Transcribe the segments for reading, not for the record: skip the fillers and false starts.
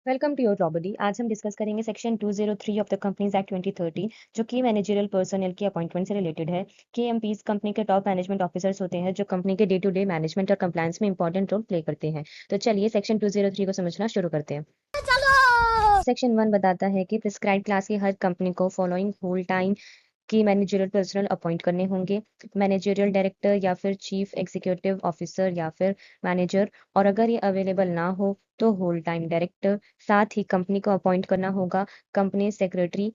Welcome to your property. आज हम discuss करेंगे section 203 of the companies act 2013 जो कि मैनेजरियल पर्सनल की अपॉइंटमेंट से रिलेटेड है। केएमपीज कंपनी के टॉप मैनेजमेंट ऑफिसर्स होते हैं जो कंपनी के डे टू डे मैनेजमेंट और कंप्लायंस में इंपॉर्टेंट रोल प्ले करते हैं। तो चलिए सेक्शन 203 को समझना शुरू करते हैं। सेक्शन 1 बताता है कि प्रिस्क्राइब क्लास की हर कंपनी को फॉलोइंग होल टाइम की मैनेजरियल पर्सनल अपॉइंट करने होंगे। मैनेजरियल डायरेक्टर या फिर चीफ एग्जीक्यूटिव ऑफिसर या फिर मैनेजर, और अगर ये अवेलेबल ना हो तो होल टाइम डायरेक्टर। साथ ही कंपनी को अपॉइंट करना होगा company secretary,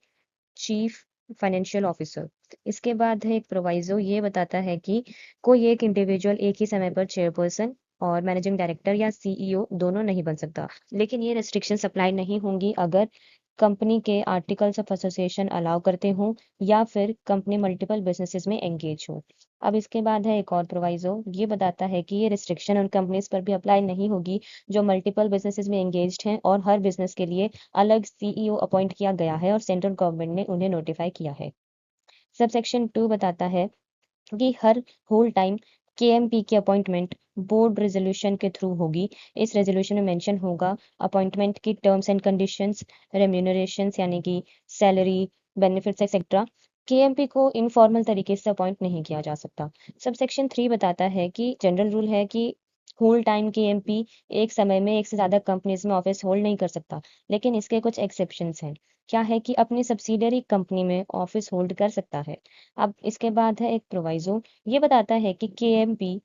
chief financial officer. इसके बाद है एक प्रोवाइजो, ये बताता है कि कोई एक इंडिविजुअल एक ही समय पर चेयरपर्सन और मैनेजिंग डायरेक्टर या सीईओ दोनों नहीं बन सकता, लेकिन ये रेस्ट्रिक्शन अप्लाई नहीं होंगी अगर कंपनी के आर्टिकल्स ऑफ एसोसिएशन अलाउ करते हों या फिर कंपनी मल्टीपल बिजनेसेस में एंगेज हो। अब इसके बाद है एक और प्रोवाइजो, ये बताता है कि ये रिस्ट्रिक्शन उन कंपनीज पर भी अप्लाई नहीं होगी जो मल्टीपल बिजनेसेस में एंगेज्ड हैं और हर बिजनेस के लिए अलग सीईओ अपॉइंट किया गया है और सेंट्रल गवर्नमेंट ने उन्हें नोटिफाई किया है। सबसेक्शन 2 बताता है कि हर होल टाइम केएमपी की अपॉइंटमेंट बोर्ड रेजोल्यूशन के थ्रू होगी। इस रेजोल्यूशन में मेंशन होगा अपॉइंटमेंट की टर्म्स एंड कंडीशंस, रेम्यूनरेशंस यानी कि सैलरी, बेनिफिट्स एक्सेट्रा। केएमपी को इनफॉर्मल तरीके से अपॉइंट नहीं किया जा सकता। सबसेक्शन 3 बताता है कि जनरल रूल है कि होल टाइम केएमपी एक समय में एक से ज़्यादा कंपनीज में ऑफिस होल्ड नहीं कर सकता, लेकिन इसके कुछ एक्सेप्शंस हैं। क्या है कि अपनी सब्सिडियरी कंपनी में ऑफिस होल्ड कर सकता है। अब इसके बाद है एक प्रोवाइजो, ये बताता है कि केएमपी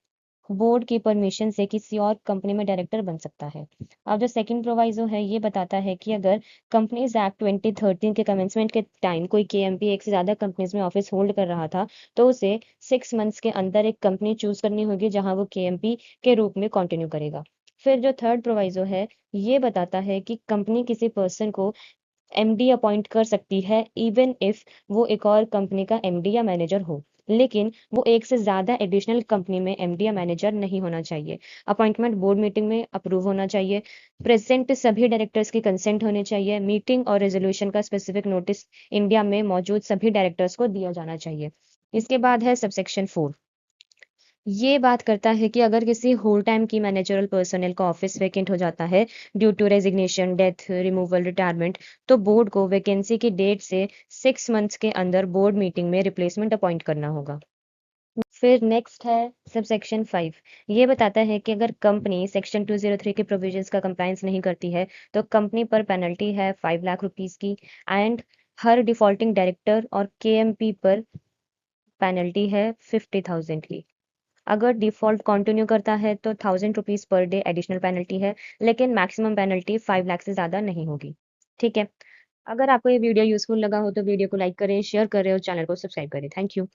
बोर्ड की परमिशन से किसी और कंपनी में डायरेक्टर बन सकता है। अब जो सेकंड प्रोवाइजो है, ये बताता है कि अगर कंपनीज एक्ट 2013 के कमेंसमेंट के टाइम कोई केएमपी एक से ज़्यादा कंपनीज में ऑफिस होल्ड कर रहा था तो उसे 6 मंथ्स के अंदर एक कंपनी चूज करनी होगी जहां वो केएमपी के रूप में कंटिन्यू करेगा। फिर जो थर्ड प्रोवाइजो है, ये बताता है कि कंपनी किसी पर्सन को एमडी अपॉइंट कर सकती है इवन इफ वो एक और कंपनी का एमडी या मैनेजर हो, लेकिन वो एक से ज्यादा एडिशनल कंपनी में एमडी या मैनेजर नहीं होना चाहिए। अपॉइंटमेंट बोर्ड मीटिंग में अप्रूव होना चाहिए। प्रेजेंट सभी डायरेक्टर्स की कंसेंट होनी चाहिए। मीटिंग और रेजोल्यूशन का स्पेसिफिक नोटिस इंडिया में मौजूद सभी डायरेक्टर्स को दिया जाना चाहिए। इसके बाद है सबसेक्शन 4, ये बात करता है कि अगर किसी होल टाइम की मैनेजरल पर्सनल का ऑफिस वैकेंट हो जाता है due to resignation, death, removal, retirement, तो बोर्ड को वैकेंसी की डेट से 6 मंथ्स के अंदर बोर्ड मीटिंग में रिप्लेसमेंट अपॉइंट करना होगा। फिर नेक्स्ट है सबसेक्शन 5, ये बताता है कि अगर कंपनी सेक्शन 203 के प्रोविजंस का कंप्लायंस नहीं करती है तो कंपनी पर पेनल्टी है 5 लाख रुपीज की, एंड हर डिफॉल्टिंग डायरेक्टर और केएमपी पर पेनल्टी है 50,000 की। अगर डिफॉल्ट कंटिन्यू करता है तो 1000 rupees per day additional penalty है, लेकिन मैक्सिमम पेनल्टी 5 लाख से ज़्यादा नहीं होगी। ठीक है। अगर आपको ये वीडियो यूजफुल लगा हो तो वीडियो को लाइक करें, शेयर करें और चैनल को सब्सक्राइब करें। Thank you.